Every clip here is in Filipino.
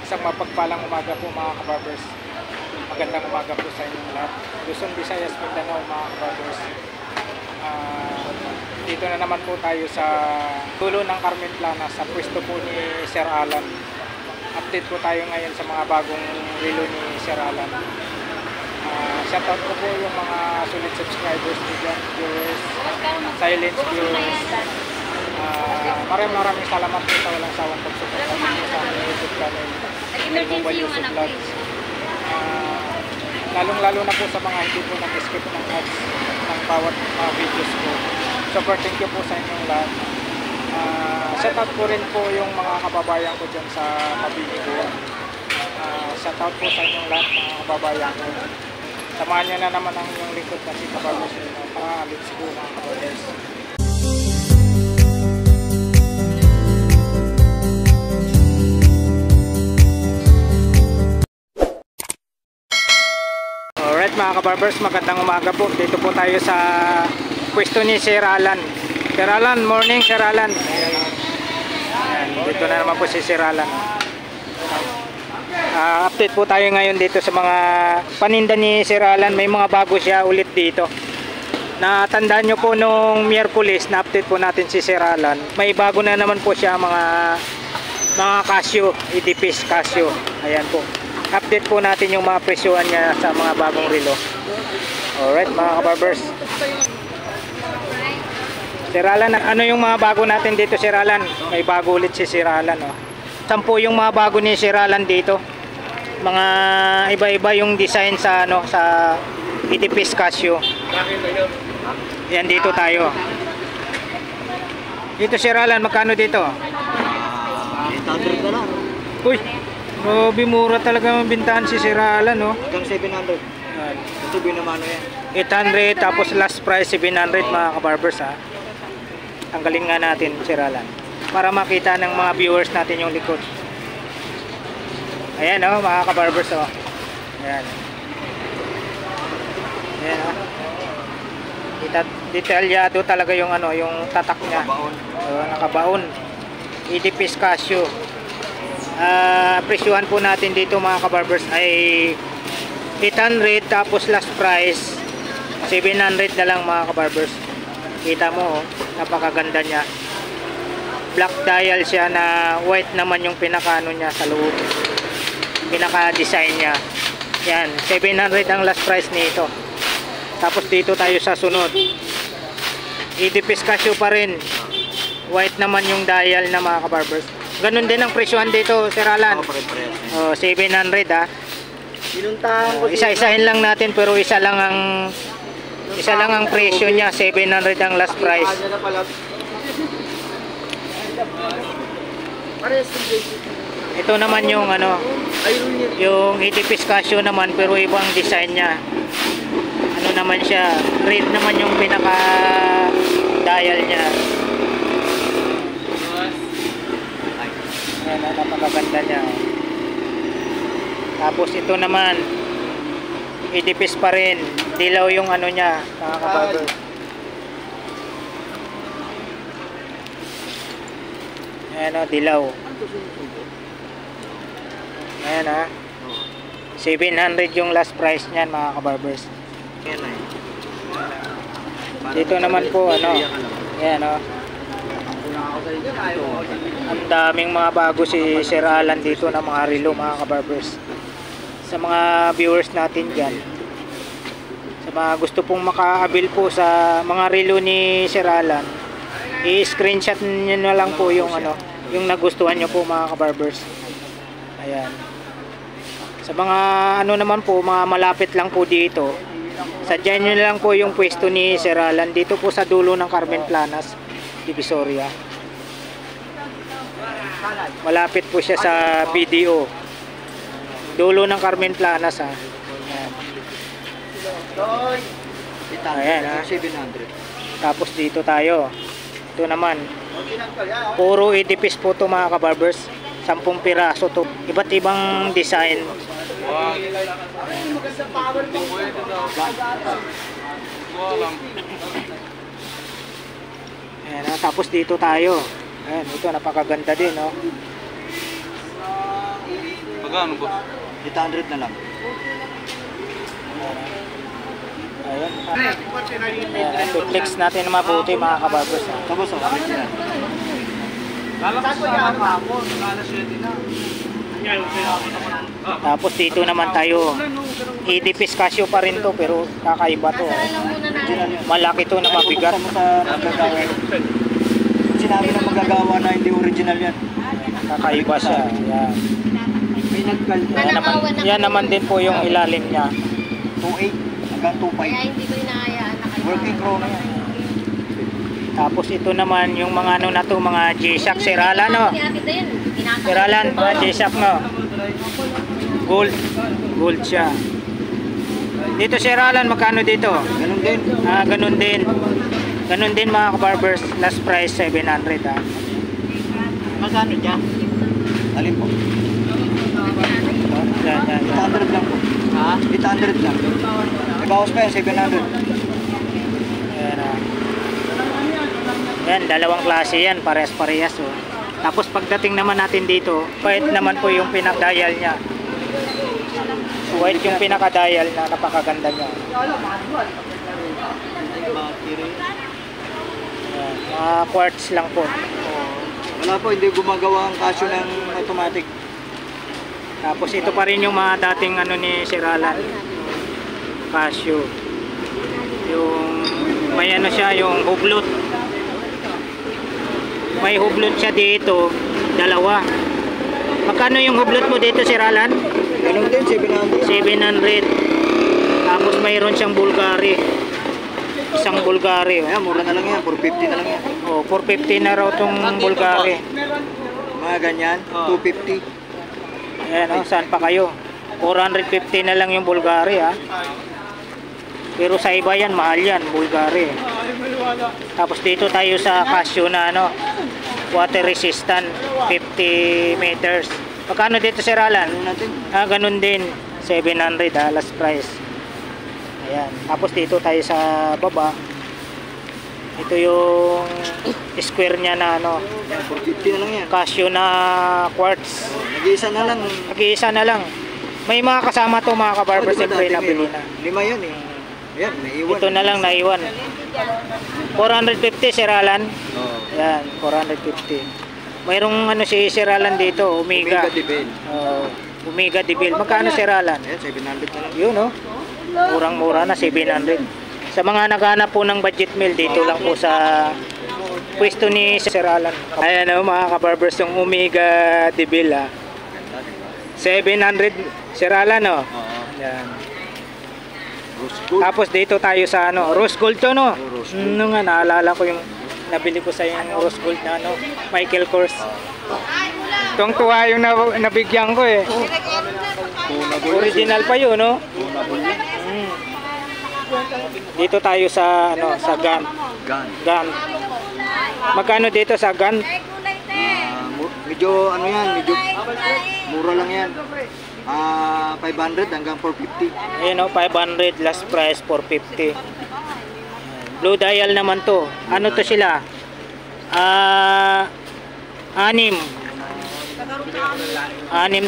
Isang mapagpalang umaga po mga kabarbers. Magandang umaga po sa inyong lahat. Luzon, Visayas, Mindanao mga kabarbers. Dito na naman po tayo sa dulo ng Carmen Plana sa pwesto po ni Sir Alan. Update po tayo ngayon sa mga bagong relo ni Sir Alan. Shoutout ko po yung mga solid subscribers ni John viewers, silent viewers. Maraming salamat po sa walang sawang pagsuporta sa aming YouTube channel. Mobile Yusuf Vlogs. Lalong-lalo na po sa mga hindi po nag-skip ng ads ng bawat videos ko. Super thank you po sa inyong lahat. Shoutout po rin po yung mga kababayan ko dyan sa Mabini ko. Shoutout po sa inyong lahat mga kababayan ko. Samahan nyo na naman ang inyong lingkod na si Kabarbers. Let's go mga Kabarbers. Alright mga Kabarbers, magandang umaga po. Dito po tayo sa pwesto ni Sir Alan. Sir Alan, morning Sir Alan. Ayan, dito na naman po si Sir Alan. Update po tayo ngayon dito sa mga paninda ni Sir Alan. May mga bago siya ulit dito. Natandaan nyo po nung Miyerkules na update po natin si Sir Alan. May bago na naman po siya mga Casio, EDPs Casio. Ayan po. Update po natin yung mga presyohan niya sa mga bagong relo. Alright mga Kabarbers. Sir Alan, ano yung mga bago natin dito Sir Alan? May bago ulit si Sir Alan. Oh. 10 yung mga bago ni Sir Alan dito. Mga iba-iba yung design sa sa EDPs Casio. Yan dito tayo. Dito Sir Alan, magkano dito? 800 na lang. Uy, grabe mura talaga ang bintahan si Sir Alan, no? Hanggang 700. Ito binamano yan. 800 tapos last price 700 mga Kabarbers ha. Tanggalin nga natin Sir Alan para makita ng mga viewers natin yung likod. Ayan oh mga Kabarbers oh. Ayan. Ayan oh. Detalyado talaga yung yung tatak niya. Nakabaon. Nakabaon. EDPs Casio. Presyuhan po natin dito mga Kabarbers ay 800 tapos last price 700 na lang mga Kabarbers. Kita mo oh, napakaganda niya. Black dial siya na white naman yung pinakaano niya sa loob. Pinaka design niya. Yan, 700 ang last price nito. Tapos dito tayo sa sunod. EDPs Casio pa rin. White naman yung dial na mga Kabarbers. Ganun din ang presyohan dito, Sir Alan. Oh, 700 ah. Pinuntahan ko Isa-isahin lang natin pero isa lang ang presyo niya, 700 ang last price. Ito naman yung yung EDPs Casio naman pero ibang design niya. Ano naman siya, red naman yung pinaka dial niya. Ayan, napakaganda niya. Tapos ito naman EDPs pa rin, dilaw yung niya, mga Kabarbers. Ayan o, dilaw. Ayan ha, 700 yung last price niyan mga Kabarbers. Dito naman po ayan o, ang daming mga bago si Sir Alan dito na mga relo mga Kabarbers. Sa mga viewers natin dyan, sa mga gusto pong makaabil po sa mga relo ni Sir Alan, i-screenshot nyo na lang po yung yung nagustuhan nyo po mga Kabarbers. Ayan. Sa mga naman po, mga malapit lang po dito, sadyan nyo lang po yung pwesto ni Sir Alan dito po sa dulo ng Carmen Planas, Divisoria. Malapit po siya sa BDO. Dulo ng Carmen Planas ha. Ayan ha. 700. Tapos dito tayo. Ito naman. Puro EDPs po ito mga Kabarbers. 10 piraso to. Iba't ibang design. Ayan ha. Tapos dito tayo. Ayan, ito napakaganda din, no? Magkano boss? 800 na lang. Ayan. Ayan. Flex natin na mabuti mga kabarbers. Tapos oh, original. Lalakas na lang hapon. Alas 7 na. Tapos dito naman tayo. EDPs Casio pa rin to pero kakaiba to. Original yan. Malaki to na mabigat. Buksan mo sa magagawa. Sinabi ng magagawa na hindi original yan. Kakaiba siya. Ayan. May nagkalda. Yan naman din po yung ilalim niya. 2.8 hanggang 2.5. Kaya hindi ko inahayaan na kayo. Working chrono yan. Tapos ito naman yung mga ano na to, mga G-Shock Seralan no. Kita yun. Seralan, mga G-Shock no. Gold. Gold siya. Dito Seralan, magkano dito? Ganun din. Ganun din. Ganun din mga kabarbers. Last price 700 Magkano dyan? Alin po? Yan, yan, yan. 800 lang po. Ha? 800 lang. May bawas pa yan, 700. Ayan, yan, dalawang klase yan, parehas-parehas oh. Tapos pagdating naman natin dito, white naman po yung pinaka-dial niya. White yung pinaka-dial na napakaganda niya. Ayan, mga quartz lang po. Wala po, hindi gumagawa ang Casio ng automatic. Tapos ito pa rin yung mga dating ano ni Seralan, Casio. Yung may ano siya, yung hublot. May hublot siya dito, dalawa. Magkano yung hublot mo dito, Seralan? Ganun din, 700. 700. Tapos mayroon siyang Bulgari. Isang Bulgari. Ayan, mura na lang yan, 450 na lang yan. Oh, 450 na raw tong Bulgari. Mga ganyan, 250. Ayan, oh, saan pa kayo? 450 na lang yung Bulgari ha. Pero sa iba yan, mahal yan, Bulgari. Tapos dito tayo sa Casio na ano, water resistant, 50 meters. Magkano dito, Seralan? Ano natin? Ganun din, 700 last price. Ayan. Tapos dito tayo sa baba. Ito yung square niya na ano, Yan, 450 na lang yan. Casio na quartz. Nag-iisa na lang. Nag-iisa na lang. May mga kasama to mga kabarber, Diba siyempre dati nabili meron? na. 5 yan eh. Yan, naiwan. Ito na lang naiwan. 450 Seralan. Oo. Yan, 450. Mayroong ano si Seralan dito, Omega. Omega Debel. Omega Devil. Magkano Seralan? Ayan, 700 na lang. Yun oh. Murang-mura na, 700. Sa mga naghanap po ng budget meal, dito lang po sa pwesto ni Seralan. Ayan oh, mga kabarbers, yung Omega Devil 700 Seralan oh. Oo. Yan. Rose gold. Tapos dito tayo sa ano, rose gold to no. Rose gold. Ano nga, naalala ko yung nabili ko sa yung rose gold na ano, Michael Kors. Tuwang-tuwa yung nabigyan ko eh. Original pa yun no. Mm. Dito tayo sa ano, sa gun. Gun. Magkano dito sa gun? Medyo ano yan, medyo mura lang yan. 500 hanggang 450. Ayun oh, 500 last price 450. Blue dial naman to. Ano to sila? 6. 6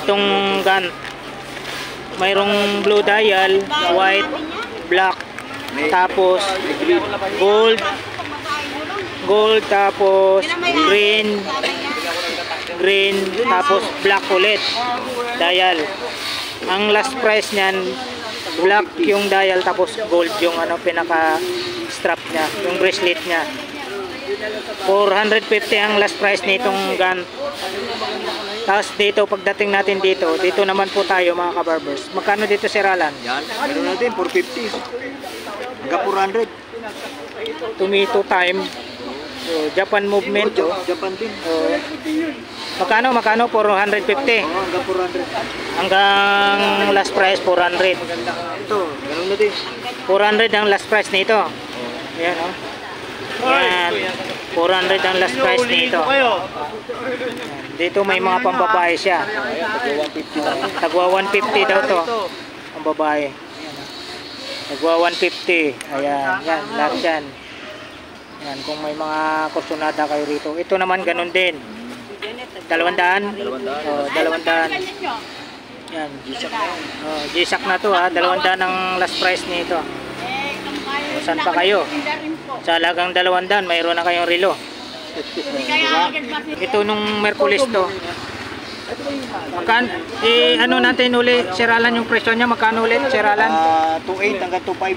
tong gun. Mayroong blue dial, white, black, tapos gold, tapos green, tapos black ulit dial. Ang last price niyan, black yung dial, tapos gold yung ano, pinaka strap niya, yung bracelet niya. 450 ang last price nitong gun. Tapos dito, pagdating natin dito naman po tayo mga kabarbers. Magkano dito Seralan? Yan, meron natin 450 hanggang 400. Tomato time. So, Japan movement. Oh, Japan din. Magkano? 450. Oo, hanggang 400. Hanggang last price 400. Ito, meron na din. 400 ang last price nito. Ayan oh. Yan. 400 ang last price nito. Dito may mga pambabae siya. Tagwa 150 daw to. Ang babae. Tagwa 150. Ayan, yan, lahat yan. Yan, kung may mga kursunada kayo rito. Ito naman ganun din. 200? Oh, 200. Yan. Oh, G-Shock na to ha. 200 ang last price nito. Saan pa kayo? Sa halagang 200, mayroon na kayong relo. Ito nung Merkulis to. Ano natin uli, Siralan yung presyo niya, magkano ulit, Siralan? 2.8 hanggang 2.5.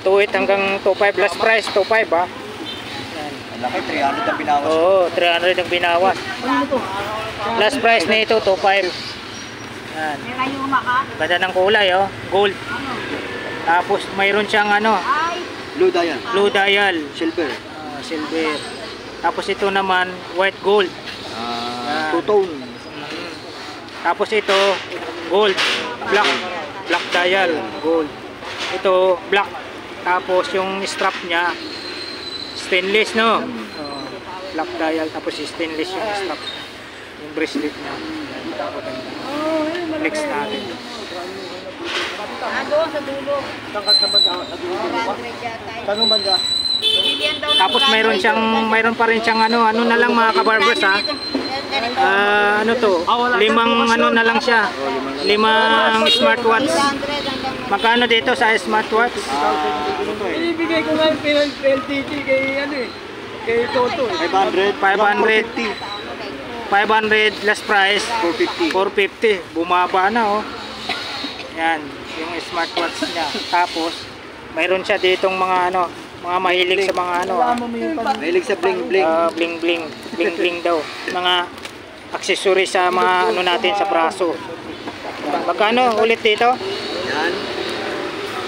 2.8 hanggang 2.5, last price 2.5 ha. Ang laki, 300 ang binawas. Oo, 300 ang binawas. Last price na ito, 2.5. Yan. Ganda ng kulay oh, gold. Tapos mayroon siyang ano, Blue dial. blue dial, Silver. silver. Tapos ito naman, white gold. Two-tone. Tapos ito, gold, black dial, gold. Ito, black. Tapos yung strap niya, stainless, no? Black dial, tapos stainless yung strap. Yung bracelet niya. Flex natin. Doon sa dulo. Tanong banda? Tapos mayroon pa rin siyang ano na lang mga kabarbers ha. Ano to? 5 ano na lang siya. 5 smartwatch. Magkano dito sa smartwatch? Ibigay ko nga yung LTG kay ano eh. Kay Toto eh. 500. 500 last price 450. 450. Bumaba na oh. Yan, yung smartwatch niya. Tapos mayroon siya ditong mga ano, mga mahilig sa mga ano. Mahilig sa bling-bling. Bling daw. Mga accessory sa mga ano natin sa braso. Magkano ulit dito? Yan.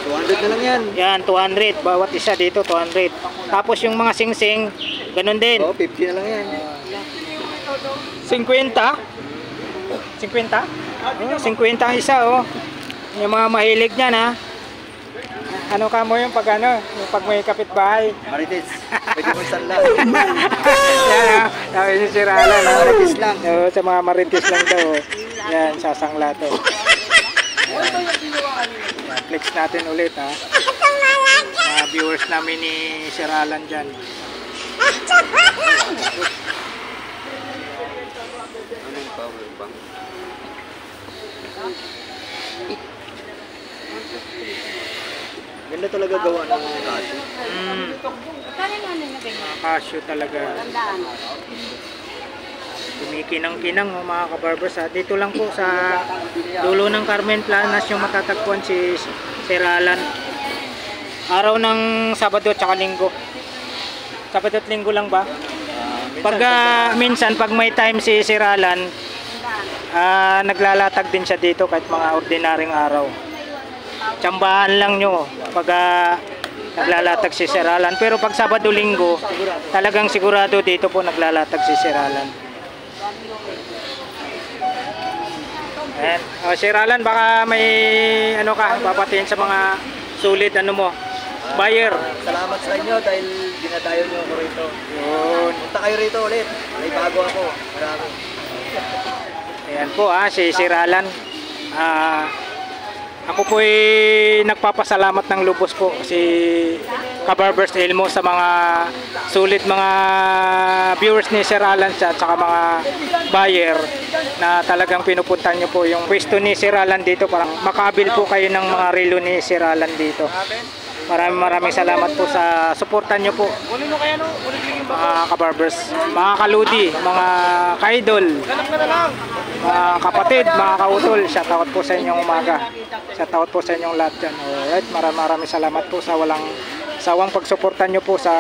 200 na lang yan. Yan, 200. Bawat isa dito, 200. Tapos yung mga sing-sing, ganun din. Oo, 50 na lang yan. 50? 50? Oh, 50 ang isa oh. Yung mga mahilig niyan ha. Ano ka mo yung pag ano, yung pag may kapitbahay. Marites. Pwede mo sanla. Yan ha. Sabi si Siralan ha. Marites lang. Oo, sa mga marites lang daw. Oh. Yan, sasangla to. Yan, flex natin ulit ha. Mga viewers namin ni Siralan dyan. Anong power bank? Ganda talaga gawa ng Casio. Mga Casio talaga. Kumikinang-kinang oh, mga kabarbers ha. Dito lang po sa dulo ng Carmen Planas yung matatagpuan si Siralan. Araw ng Sabado at saka Linggo. Sabado at Linggo lang ba? Minsan pag may time si Siralan, naglalatag din siya dito kahit mga ordinaryong araw. Tsambahan lang nyo pag naglalatag si Siralan. Pero pag Sabado Linggo, talagang sigurado dito po naglalatag si Siralan. Ayan. O, Siralan, baka may ano ka, papatiin sa mga sulit ano mo, buyer. Salamat sa inyo dahil dinadayo nyo ako rito. Yun. Punta kayo rito ulit. May bago ako. Marami. Ayan po si Siralan. Ako po ay nagpapasalamat ng lubos po si Kabarbers Elmo sa mga sulit mga viewers ni Siralan at saka mga buyer na talagang pinupuntan nyo po yung pwesto ni Siralan dito para makabil po kayo ng mga relo ni Siralan dito. Maraming salamat po sa suportan nyo po mga kabarbers, mga kaludi, mga kaidol, mga kapatid, mga kautol. Shoutout po sa inyong umaga, shoutout po sa inyong lahat dyan. Alright, maraming salamat po sa walang sawang pagsuportan nyo po sa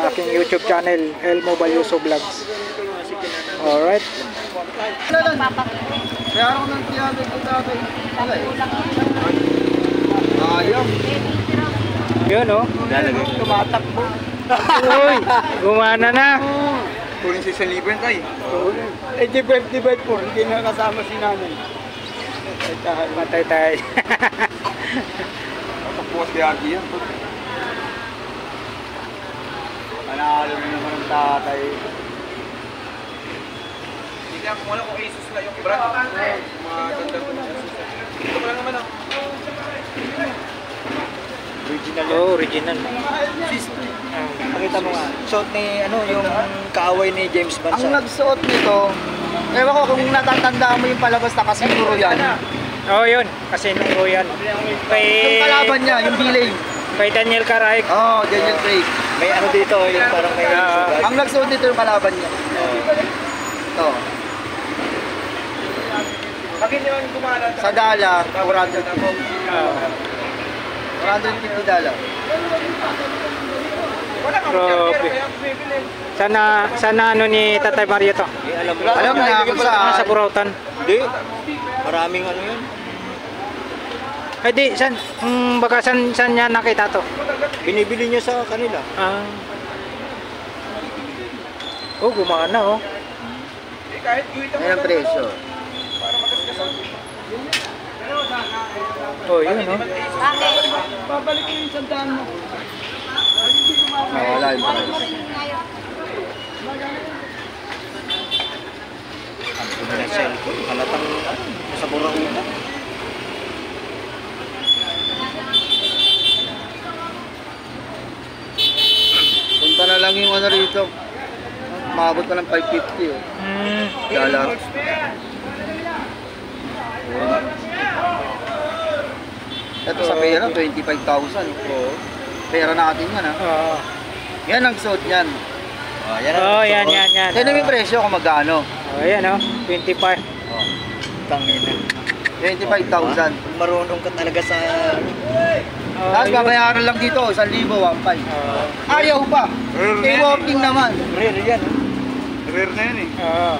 aking YouTube channel, Elmo Balyuso Vlogs. Alright. Yun oh. Tumatakbo. Uy, gumana na. Kunin si Saliban tayo. Eh, divide po. Hindi na kasama si nanay. Patay tayo. Tapos di agi yan. Panalo mo naman ang tatay. Hindi ako wala kung Asus na yung brand. Maganda ko na Asus. Ito mo lang naman ah. Original yun. Original. Pakita mo nga. Suot ni ano yung kaaway ni James Bond. Ang nagsuot nito Ewan ko kung natatandaan mo yung palabas na Casino Royale. Oh, yun. Kasi nung yan. Yung Kay, kalaban niya, yung delay. kay Daniel Caraig. Oo, Daniel Craig. May ano dito, yung parang may Ang nagsuot dito yung kalaban niya. Ito. Bakit naman kumala? Sa dollar, $450. $450. Wala kang Grabe. kaya bibili. Sana ano ni Tatay Mario to? Alam mo na kung Sa saan. Burautan. Hindi. Maraming ano yun. Ay di, baka saan niya nakita to? Binibili niya sa kanila. Ah. Oh, gumana oh. Kahit guwit Ayan ang presyo. Oh, yun oh. babalik ko yung sandaan mo. Wala yung presyo. Ang na cellphone. Halatang sa Burautan. Punta na lang yung ano rito. Maabot ka ng 550 oh. Dollar. Ito sa pera, 25,000. Oo. Pera natin yan ha. Oh. Yan ang suot niyan. Oh, yan. Yan yung presyo kung magkano. Oh, yan oh. 25. Tangina. 25,000. Kung marunong ka talaga sa... Oh, Tapos yun. babayaran lang dito, 1,000, 1,500. Oh. Ayaw pa. I-walking naman. Rare yan. Rare na yan eh. Oh.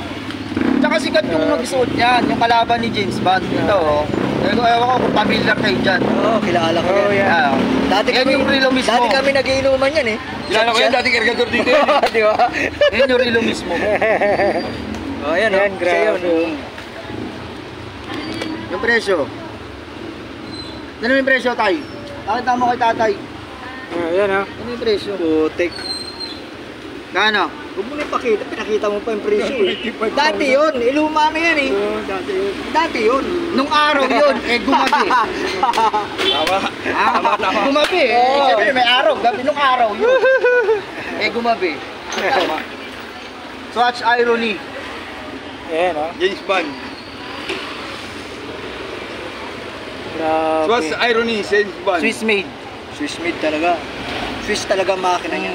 Tsaka sikat yung nagsuot niyan, yung kalaban ni James Bond. Ito oh. Ewan ko kung familiar kayo dyan. Oo, kilala ko Oh, yan. yan. Ah, Dati yan kami, yung relo mismo. dati kami nagiinuman yan eh. Kilala ko yan, dating kargador dito yan. Di ba? Yan yung relo mismo. Oh, ayan Yan, oh. Siya grabe. yun. Yung presyo. Ano yung presyo, tay? Nakita mo kay tatay. Oh, yan oh. Ano yung presyo? Putik. Kano? Huwag mo na ipakita, pinakita mo pa yung presyo eh. Dati yun, iluma na yan eh. Dati yun. Nung araw yun, gumabi. Tama. Gumabi eh. Siyempre may araw, gabi nung araw yun. Gumabi. Such irony. Yan oh. James Bond. Grabe. What's irony, James Bond? Swiss made. Swiss made talaga. Swiss talaga makina niya.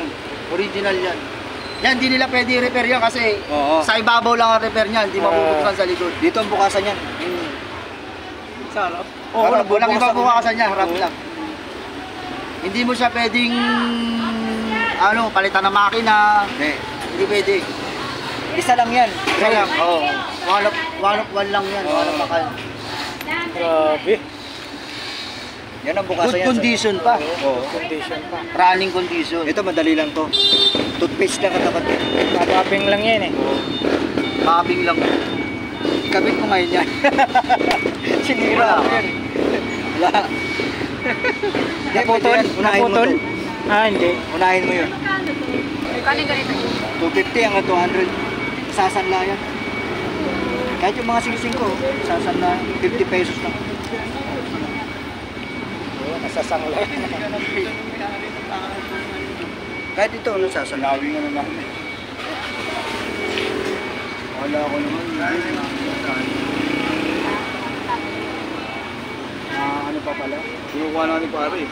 Original yan. Yan, di nila pwede i-repair yan kasi Oo. sa ibabaw lang ang repair niyan, di mabubuksan sa likod. Dito ang bukasan yan. Sa harap? Oo, walang ibang bukasan niya, harap lang. Hindi mo siya pwedeng palitan ng makina. Hindi. Hindi pwede. Isa lang yan. Isa lang. Oo. One lang yan. One makal. Grabe. Yan ang bukasan Good yan. condition pa. Oo. Condition pa. Running condition. Ito madali lang to. Toothpaste lang katapat. Bababing lang yan eh. Mapping lang. Ikabit mo ngayon yan. Sinira mo yan. Wala. Naputol? Unahin mo Naputol? to. Ah, hindi. Unahin mo yun. Kani ganito. 250 hanggang 200. Sasanla yan. Kahit yung mga singsing ko, sasanla. 50 pesos lang. Oh, nasasangla. Kahit ito, nasasanla. Lawing ano lang. Wala ko naman. Ano pa pala? Kinukuha na ni pare.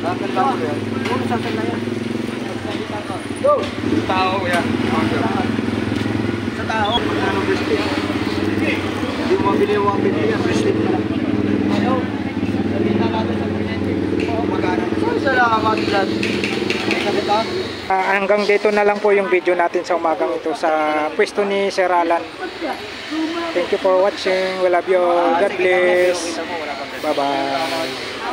Bakit lang ko yan? Oo, nasasanla yan. Tao yan. Sa tao, ano bracelet? Hindi mo mabili yung mabili yan, bracelet na lang. Ayaw. Sabihin na natin sa pinente. Oo, magana. Salamat dyan. Hanggang dito na lang po yung video natin sa umagang ito sa pwesto ni Sir Alan. Thank you for watching. We love you. God bless. Bye-bye.